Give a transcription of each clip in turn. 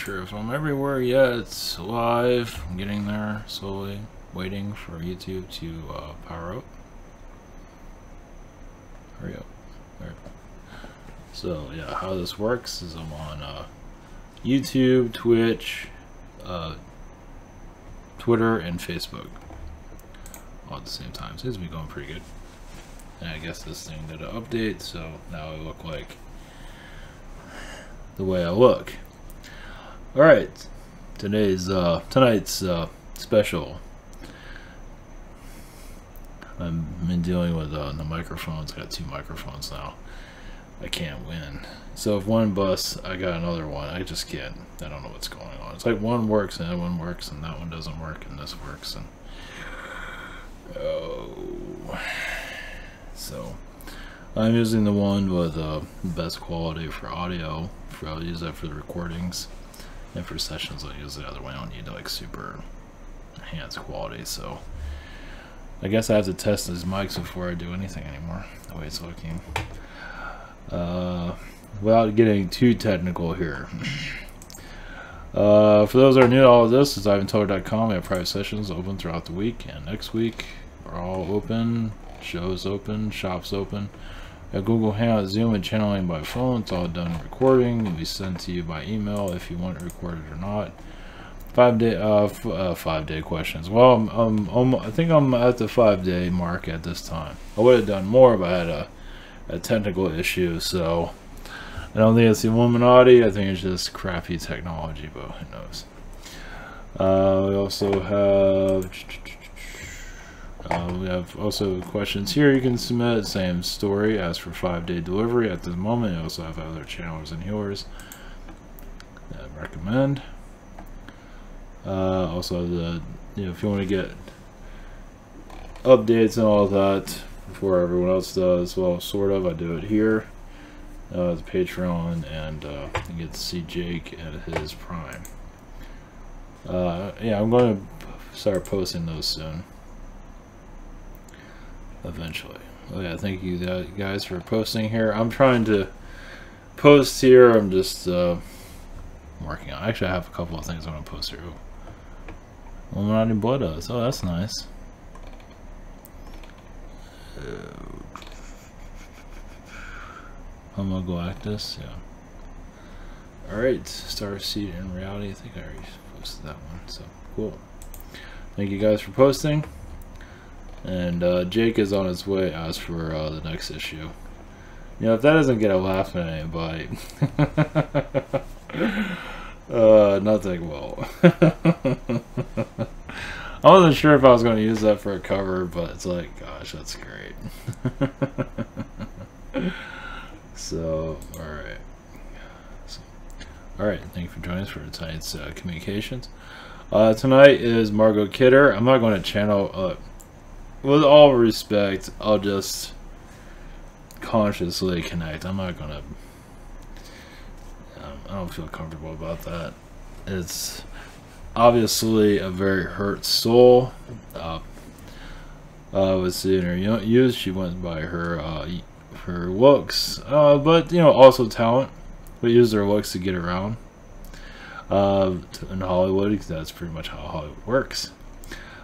sure if I'm everywhere yet. It's live. I'm getting there slowly. Waiting for YouTube to power up. Hurry up. There. So yeah, how this works is I'm on YouTube, Twitch, Twitter, and Facebook all at the same time. Seems to be going pretty good. And I guess this thing did an update, so now I look like the way I look. Alright, tonight's special. I've been dealing with the microphones. I got 2 microphones now. I can't win. So if one busts, I got another one. I just can't. I don't know what's going on. It's like one works and that one works and that one doesn't work and this works and so I'm using the one with best quality for audio. I'll use that for the recordings, and for sessions I'll use the other one. I don't need like super enhanced quality, so I guess I have to test these mics before I do anything anymore, the way it's looking. Without getting too technical here. For those that are new to all of this, it's ivantoler.com. We have private sessions open throughout the week, and next week we're all open. Shows open, shops open. Google Hangout, Zoom, and channeling by phone. It's all done recording. It'll be sent to you by email if you want it recorded or not. 5-day questions. Well, I think I'm at the 5-day mark at this time. I would have done more if I had a technical issue, so I don't think it's the Illuminati. I think it's just crappy technology, but who knows. We also have also questions here you can submit. Same story, ask for 5-day delivery at the moment. I also have other channels and healers that I recommend. Also, if you want to get updates and all of that before everyone else does, well, sort of, I do it here. The Patreon, and you get to see Jake at his prime. Yeah, I'm going to start posting those soon. Eventually. Well, yeah, thank you guys for posting here. I'm trying to post here. I'm just working on. Actually, I have a couple of things I'm going to post here. Illuminati Blood Oath. Oh, that's nice. Homo Galactus, yeah. Alright, Star Seed in Reality. I think I already posted that one, so cool. Thank you guys for posting. And Jake is on his way as for the next issue. You know, if that doesn't get a laugh at anybody, nothing will. I wasn't sure if I was going to use that for a cover, but it's like, gosh, that's great. So, alright. Alright, thank you for joining us for tonight's communications. Tonight is Margot Kidder. I'm not going to channel, with all respect, I'll just consciously connect. I'm not going to, I don't feel comfortable about that. It's obviously a very hurt soul. Was seeing her youth, she went by her looks, but also talent. We use their looks to get around in Hollywood, because that's pretty much how Hollywood works.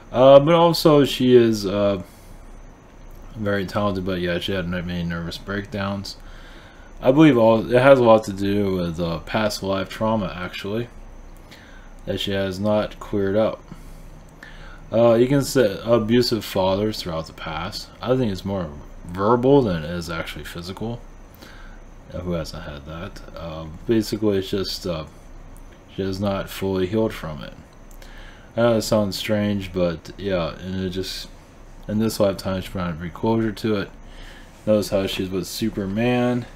But also she is very talented, but yeah, she had many nervous breakdowns. I believe it has a lot to do with past life trauma, actually, that she has not cleared up. You can say abusive fathers throughout the past. I think it's more verbal than it is actually physical. Who hasn't had that? Basically, it's just she has not fully healed from it. I know it sounds strange, but yeah, and it just in this lifetime she's trying to bring closure to it. Notice how she's with Superman.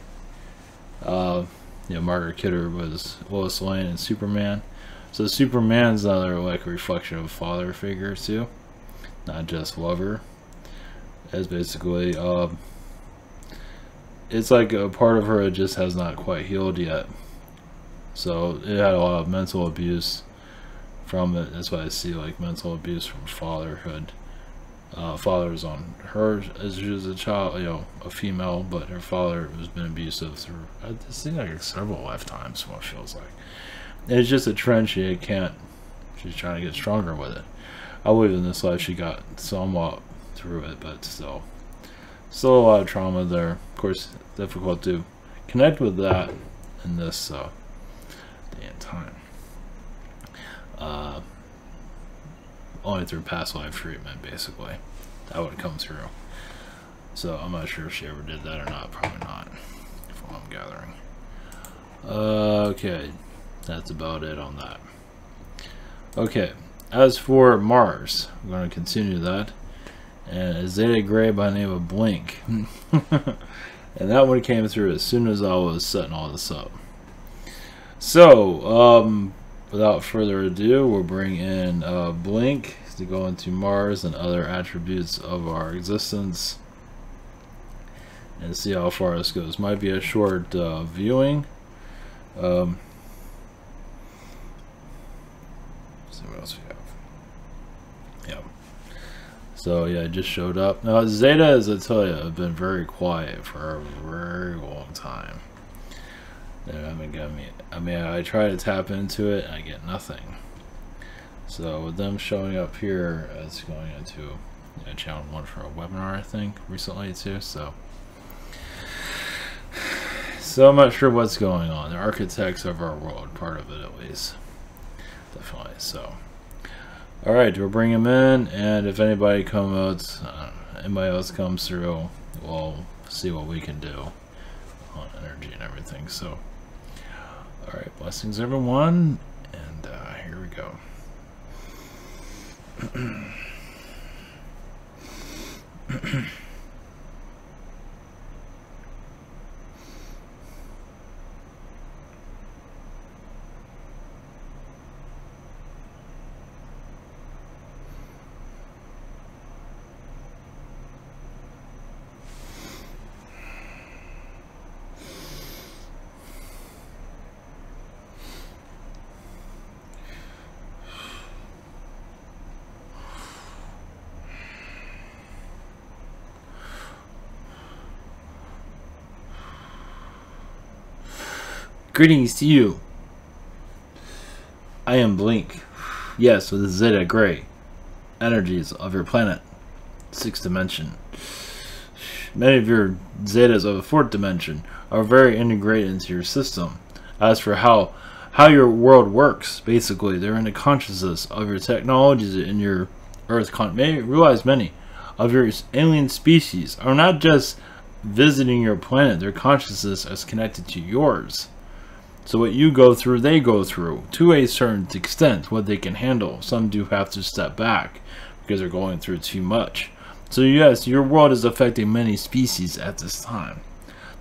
Margaret Kidder was Lois Lane and Superman. So Superman's another like a reflection of a father figure too, not just lover. It's basically it's like a part of her that just has not quite healed yet. So it had a lot of mental abuse from it. That's why I see like mental abuse from fatherhood. Father's on her as she was a child, a female, but her father has been abusive through, it seems like several lifetimes, what it feels like. It's just a trend. She can't. She's trying to get stronger with it. I believe in this life she got somewhat through it, but still a lot of trauma there. Of course, difficult to connect with that in this day and time. Only through past life treatment, basically, that would come through. So I'm not sure if she ever did that or not. Probably not, from what I'm gathering. Okay, that's about it on that. Okay, as for Mars, I'm going to continue that. And a Zeta Gray by the name of Blink. And that one came through as soon as I was setting all this up. So, without further ado, we'll bring in Blink to go into Mars and other attributes of our existence. And see how far this goes. Might be a short viewing. See what else we have. Yeah. So yeah, it just showed up. Now Zeta, as I tell you, have been very quiet for a very long time. They haven't got me. I mean, I try to tap into it, and I get nothing. So with them showing up here, it's going into channel 1 for a webinar, I think, recently too. So I'm not sure what's going on. The architects of our world, part of it at least, definitely. So. All right, we'll bring him in, and if anybody else comes through, we'll see what we can do on energy and everything. So, all right, blessings everyone, and here we go. Greetings to you. I am Blink. Yes, with the Zeta Gray energies of your planet, 6th dimension. Many of your Zetas of the 4th dimension are very integrated into your system. As for how your world works, basically, they're in the consciousness of your technologies in your Earth. Realize many of your alien species are not just visiting your planet; their consciousness is connected to yours. So what you go through, they go through, to a certain extent, what they can handle. Some do have to step back, because they're going through too much. So yes, your world is affecting many species at this time.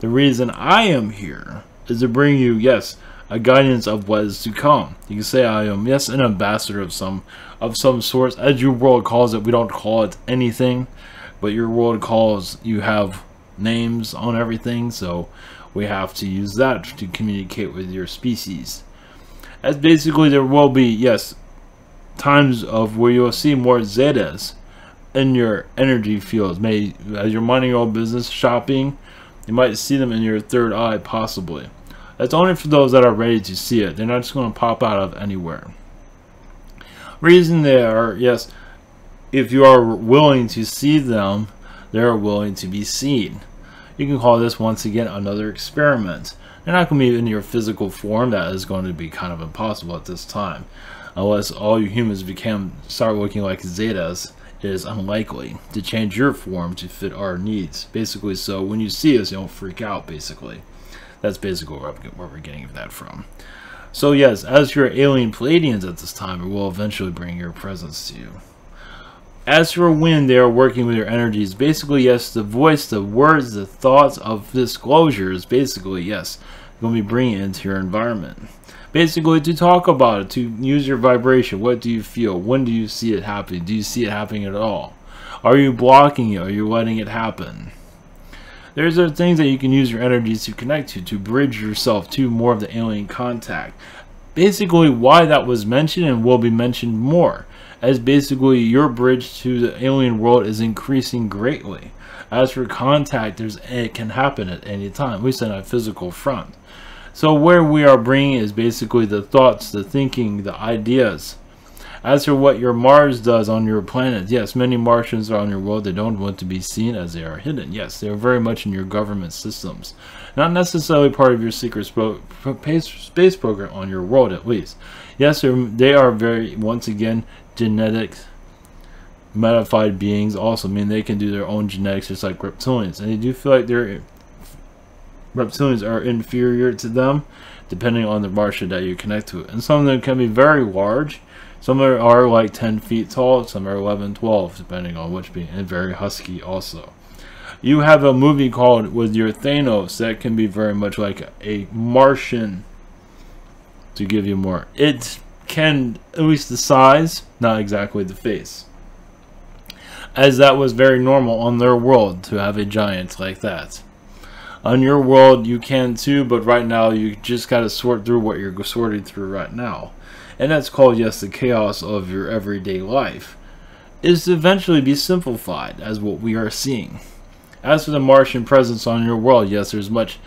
The reason I am here is to bring you, yes, a guidance of what is to come. You can say I am, yes, an ambassador of some sort. As your world calls it, we don't call it anything, but your world calls, you have names on everything, so we have to use that to communicate with your species. As basically there will be, yes, times of where you'll see more Zetas in your energy fields. Maybe as you're minding your own business, shopping, you might see them in your third eye, possibly. That's only for those that are ready to see it. They're not just going to pop out of anywhere. Reason they are, yes, if you are willing to see them, they're willing to be seen. You can call this, once again, another experiment. They're not going to be in your physical form. That is going to be kind of impossible at this time. Unless all you humans start looking like Zetas, it is unlikely to change your form to fit our needs. Basically, so when you see us, you don't freak out, basically. That's basically where we're getting that from. So yes, as your alien Palladians at this time, it will eventually bring your presence to you. As for when they are working with your energies, basically, yes, the voice, the words, the thoughts of disclosure is basically, yes, going to be bringing it into your environment. Basically, to talk about it, to use your vibration. What do you feel? When do you see it happening? Do you see it happening at all? Are you blocking it? Are you letting it happen? There's other things that you can use your energies to connect to bridge yourself to more of the alien contact. Basically, why that was mentioned and will be mentioned more, as basically your bridge to the alien world is increasing greatly. As for contact, it can happen at any time, at least on a physical front. So where we are bringing is basically the thoughts, the thinking, the ideas. As for what your Mars does on your planet, yes, many Martians are on your world. They don't want to be seen as they are hidden. Yes, they are very much in your government systems. Not necessarily part of your secret space program on your world, at least. Yes, they are very, once again, genetic modified beings also. I mean, they can do their own genetics just like reptilians. And they do feel like reptilians are inferior to them, depending on the Martian that you connect to. And some of them can be very large. Some are like 10 feet tall, some are 11, 12, depending on which being, and very husky also. You have a movie called with your Thanos that can be very much like a Martian, to give you more. It can, at least the size, not exactly the face. As that was very normal on their world to have a giant like that. On your world you can too, but right now you just gotta sort through what you're sorting through right now. And that's called, yes, the chaos of your everyday life, is to eventually be simplified as what we are seeing. As for the Martian presence on your world, yes, there's much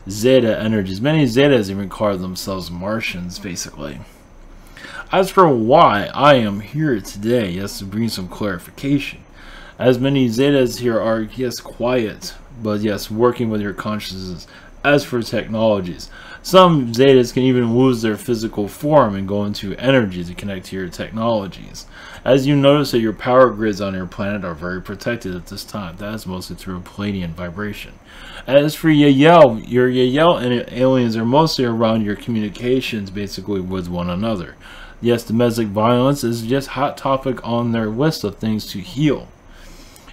Zeta energies. Many Zetas even call themselves Martians, basically. As for why I am here today, yes, to bring some clarification. As many Zetas here are, yes, quiet, but yes, working with your consciousness. As for technologies, some Zetas can even lose their physical form and go into energy to connect to your technologies. As you notice that your power grids on your planet are very protected at this time. That is mostly through a Palladian vibration. As for Yael, your Yael and aliens are mostly around your communications basically with one another. Yes, domestic violence is just a hot topic on their list of things to heal.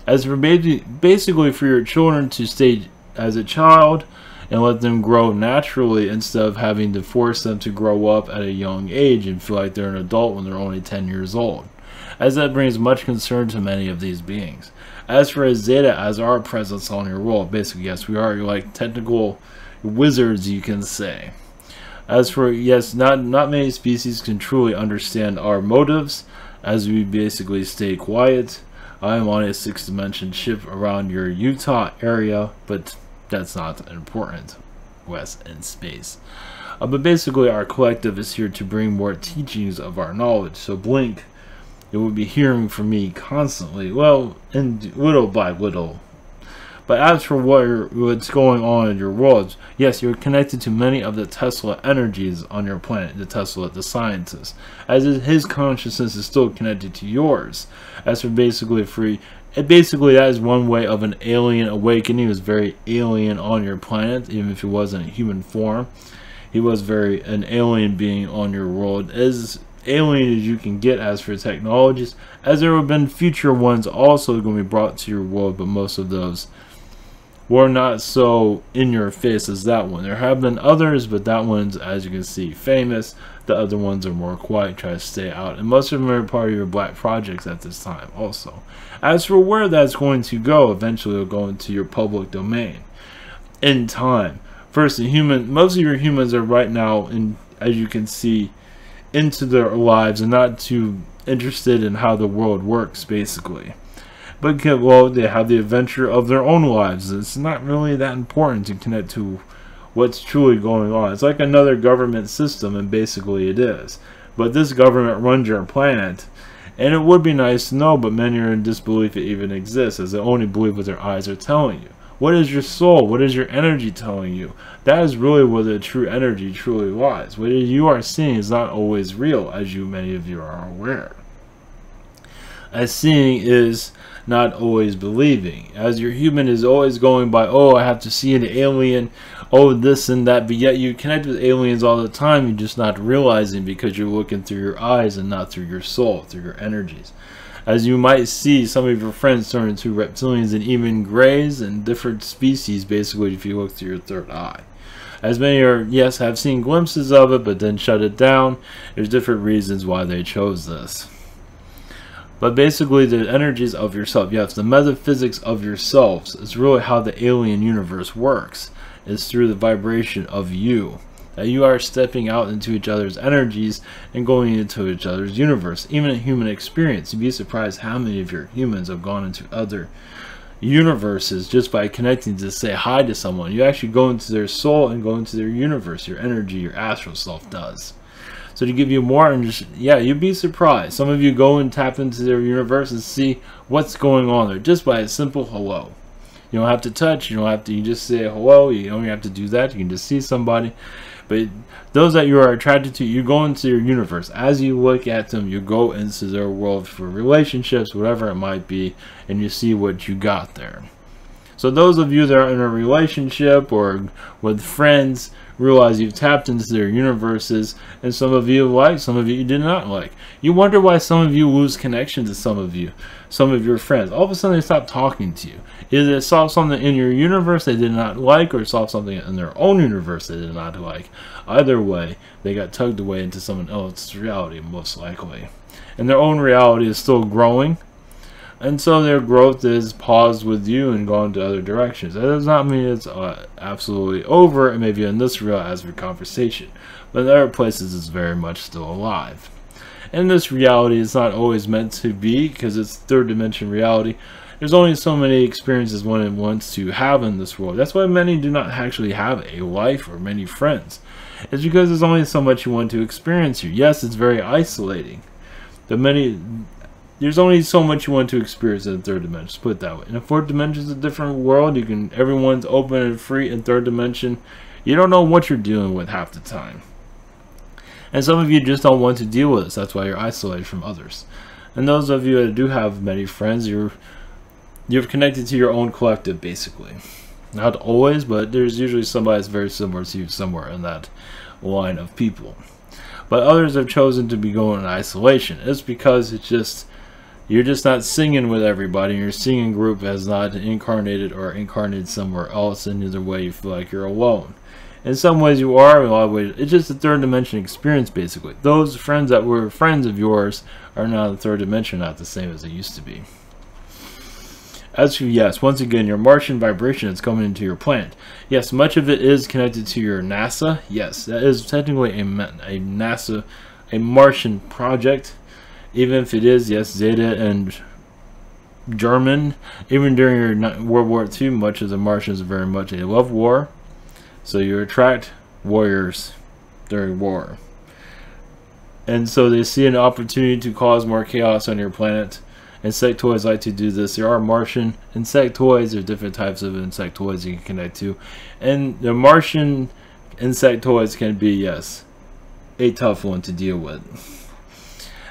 As for basically for your children to stay as a child and let them grow naturally instead of having to force them to grow up at a young age and feel like they're an adult when they're only 10 years old, as that brings much concern to many of these beings. As for a Zeta, as our presence on your world, basically, yes, we are like technical wizards, you can say. As for, yes, not many species can truly understand our motives, as we basically stay quiet. I am on a 6th dimension ship around your Utah area, but that's not important. West in space. But basically our collective is here to bring more teachings of our knowledge. So Blink, it will be hearing from me constantly, well, and little by little. But as for what's going on in your worlds, yes, you're connected to many of the Tesla energies on your planet, the Tesla, the scientist, as his consciousness is still connected to yours. As for basically that is one way of an alien awakening. He was very alien on your planet, even if he wasn't in human form. He was very an alien being on your world, as alien as you can get. As for technologies, as there have been future ones also going to be brought to your world, but most of those were not so in your face as that one. There have been others, but that one's, as you can see, famous. The other ones are more quiet, try to stay out, and most of them are part of your black projects at this time also. As for where that's going to go, eventually it'll go into your public domain in time. First, most of your humans are right now, as you can see, into their lives and not too interested in how the world works, basically. But, well, they have the adventure of their own lives. It's not really that important to connect to what's truly going on. It's like another government system, and basically it is. But this government runs your planet, and it would be nice to know, but many are in disbelief it even exists, as they only believe what their eyes are telling you. What is your soul? What is your energy telling you? That is really where the true energy truly lies. What you are seeing is not always real, as many of you are aware. As seeing is not always believing, as your human is always going by, oh, I have to see an alien, oh, this and that, but yet you connect with aliens all the time. You're just not realizing because you're looking through your eyes and not through your soul, through your energies. As you might see, some of your friends turn into reptilians and even greys and different species, basically, if you look through your third eye. As many are, yes, have seen glimpses of it, but then shut it down. There's different reasons why they chose this. But basically, the energies of yourself, yes, the metaphysics of yourselves is really how the alien universe works. It's through the vibration of you. That you are stepping out into each other's energies and going into each other's universe. Even in human experience, you'd be surprised how many of your humans have gone into other universes just by connecting to say hi to someone. You actually go into their soul and go into their universe. Your energy, your astral self does. So to give you more, yeah, you'd be surprised. Some of you go and tap into their universe and see what's going on there just by a simple hello. You don't have to touch. You don't have to. You just say hello. You don't even have to do that. You can just see somebody. But those that you are attracted to, you go into your universe. As you look at them, you go into their world for relationships, whatever it might be, and you see what you got there. So those of you that are in a relationship or with friends, realize you've tapped into their universes, and some of you like, some of you did not like. You wonder why some of you lose connection to some of your friends. All of a sudden they stop talking to you. Either they saw something in your universe they did not like, or saw something in their own universe they did not like. Either way, they got tugged away into someone else's reality, most likely. And their own reality is still growing, and so their growth is paused with you and gone to other directions. That does not mean it's absolutely over. It may be in this real as for conversation, but in other places it's very much still alive. And this reality is not always meant to be, because it's third dimension reality. There's only so many experiences one wants to have in this world. That's why many do not actually have a life or many friends. It's because there's only so much you want to experience here. Yes, it's very isolating. There's only so much you want to experience in the third dimension. Let's put it that way. In the fourth dimension is a different world. Everyone's open and free. In third dimension, you don't know what you're dealing with half the time. And some of you just don't want to deal with this. That's why you're isolated from others. And those of you that do have many friends, you're connected to your own collective, basically. Not always, but there's usually somebody that's very similar to you somewhere in that line of people. But others have chosen to be going in isolation. It's because you're just not singing with everybody. Your singing group has not incarnated or incarnated somewhere else, and either way you feel like you're alone. In some ways you are, in a lot of ways it's just a third dimension experience, basically. Those friends that were friends of yours are now in the third dimension, not the same as they used to be. As for, yes, once again, your Martian vibration is coming into your planet. Yes, much of it is connected to your NASA. Yes, that is technically a NASA, a Martian project. Even if it is, yes, Zeta and German. Even during your World War II, much of the Martians are very much a love war. So you attract warriors during war. And so they see an opportunity to cause more chaos on your planet. Insectoids like to do this. There are Martian insectoids. There are different types of insectoids you can connect to. And the Martian insectoids can be, yes, a tough one to deal with.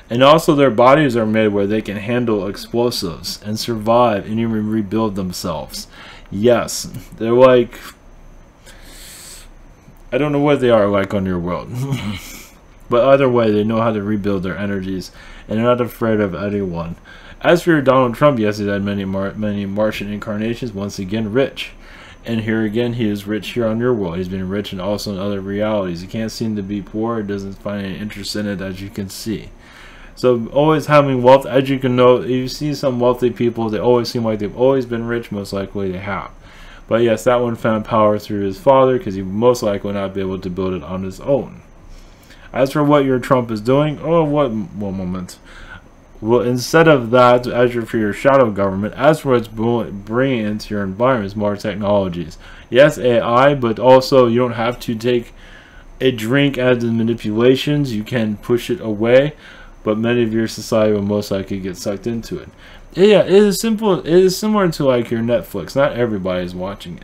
And also their bodies are made where they can handle explosives and survive and even rebuild themselves. Yes, they're like, I don't know what they are like on your world. But either way, they know how to rebuild their energies, and they're not afraid of anyone. As for Donald Trump, yes, he's had many Martian incarnations, once again rich. And here again, he is rich here on your world. He's been rich and also in other realities. He can't seem to be poor. He doesn't find any interest in it, as you can see. So always having wealth, as you can know, you see some wealthy people, they always seem like they've always been rich. Most likely they have. But yes, that one found power through his father, because he most likely will not be able to build it on his own. As for what your Trump is doing, one moment. Well, instead of that, as for your shadow government, as for what's bringing into your environment is more technologies. Yes, AI, but also you don't have to take a drink as the manipulations. You can push it away, but many of your society will most likely get sucked into it. Yeah, it is simple. It is similar to like your Netflix. Not everybody is watching it.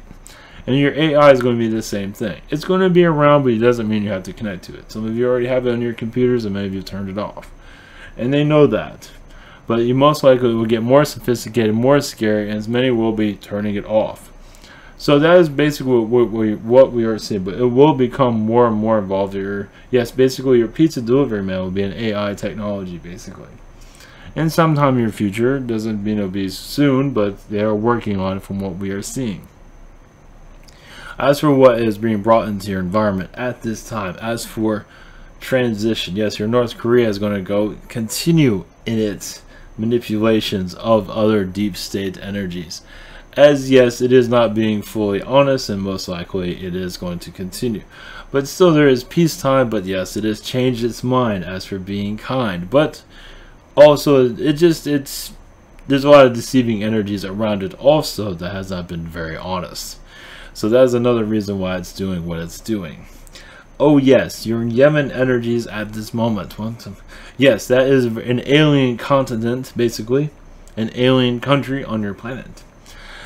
And your AI is going to be the same thing. It's going to be around, but it doesn't mean you have to connect to it. Some of you already have it on your computers, and many of you turned it off. And they know that. But you most likely will get more sophisticated, more scary, and as many will be turning it off. So that is basically what we are seeing. But it will become more and more involved. Yes, basically your pizza delivery man will be an AI technology, basically. And sometime in your future, doesn't mean it'll be soon, but they are working on it from what we are seeing. As for what is being brought into your environment at this time, as for transition, yes, your North Korea is going to continue in its manipulations of other deep state energies. As yes, it is not being fully honest, and most likely it is going to continue. But still there is peacetime, but yes, it has changed its mind as for being kind. But also it's there's a lot of deceiving energies around it also that has not been very honest. So that's another reason why it's doing what it's doing. Oh yes, you're in Yemen energies at this moment. Yes, that is an alien continent, basically. An alien country on your planet.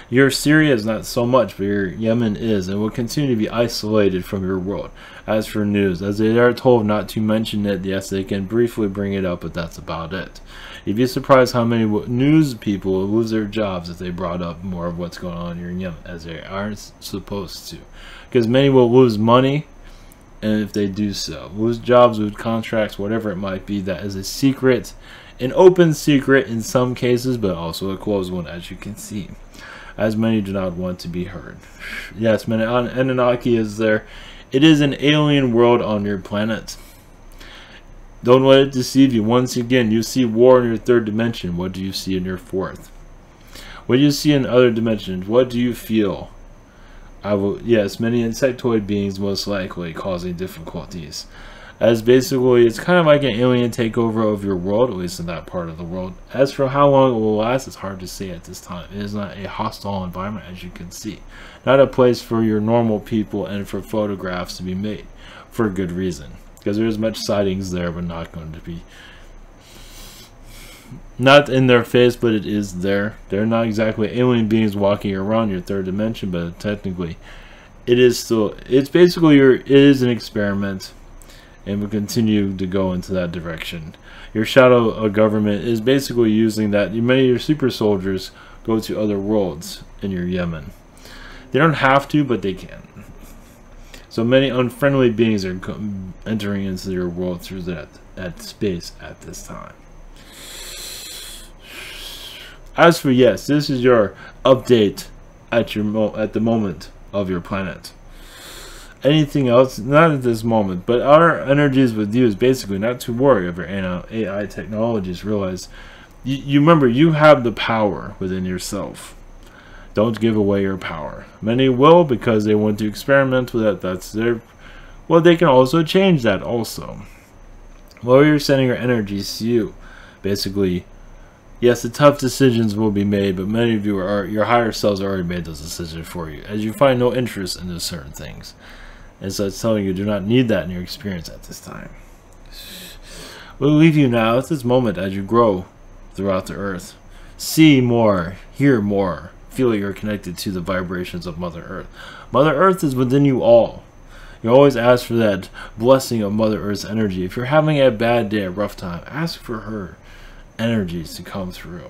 Your Syria is not so much, but your Yemen is, and will continue to be isolated from your world. As for news, as they are told not to mention it, yes, they can briefly bring it up, but that's about it. You'd be surprised how many news people will lose their jobs if they brought up more of what's going on here in Yemen, as they aren't supposed to. Because many will lose money, and if they do so, lose jobs, lose contracts, whatever it might be, that is a secret, an open secret in some cases, but also a closed one, as you can see. As many do not want to be heard. Yes, Anunnaki is there. It is an alien world on your planet. Don't let it deceive you. Once again, you see war in your third dimension. What do you see in your fourth? What do you see in other dimensions? What do you feel? Yes, many insectoid beings most likely causing difficulties. As basically, it's kind of like an alien takeover of your world, at least in that part of the world. As for how long it will last, it's hard to say at this time. It is not a hostile environment, as you can see. Not a place for your normal people and for photographs to be made. For good reason. Because there's much sightings there, but not going to be... Not in their face, but it is there. They're not exactly alien beings walking around your third dimension, but technically, it is still... It's basically it is an experiment. And will continue to go into that direction. Your shadow government is basically using that. Many of your super soldiers go to other worlds in your Yemen. They don't have to, but they can. So many unfriendly beings are entering into your world through that space at this time. As for yes, this is your update at the moment of your planet. Anything else? Not at this moment, but our energies with you is basically not to worry over AI technologies. Realize, you remember, you have the power within yourself. Don't give away your power. Many will because they want to experiment with it. That's their... Well, they can also change that also. Well, you're sending your energies to you. Basically, yes, the tough decisions will be made, but many of you your higher selves already made those decisions for you, as you find no interest in those certain things. And so it's telling you do not need that in your experience at this time. We'll leave you now at this moment as you grow throughout the earth. See more, hear more, feel that you're connected to the vibrations of Mother Earth. Mother Earth is within you all. You always ask for that blessing of Mother Earth's energy. If you're having a bad day, a rough time, ask for her energies to come through.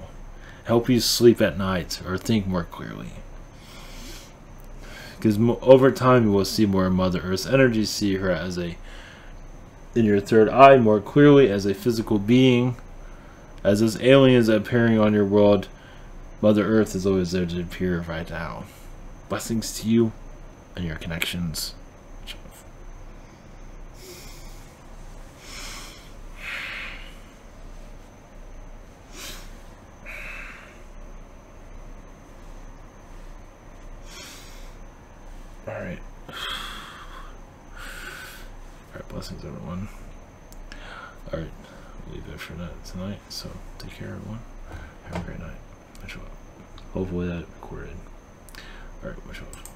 Help you sleep at night or think more clearly. Because over time you will see more Mother Earth's energy, see her as in your third eye more clearly as a physical being. As those aliens appearing on your world, Mother Earth is always there to appear right now. Blessings to you and your connections. Alright. Alright, blessings everyone. Alright, we'll leave it for tonight, so take care everyone. Have a great night. Much love. Hopefully that recorded. Alright, much love.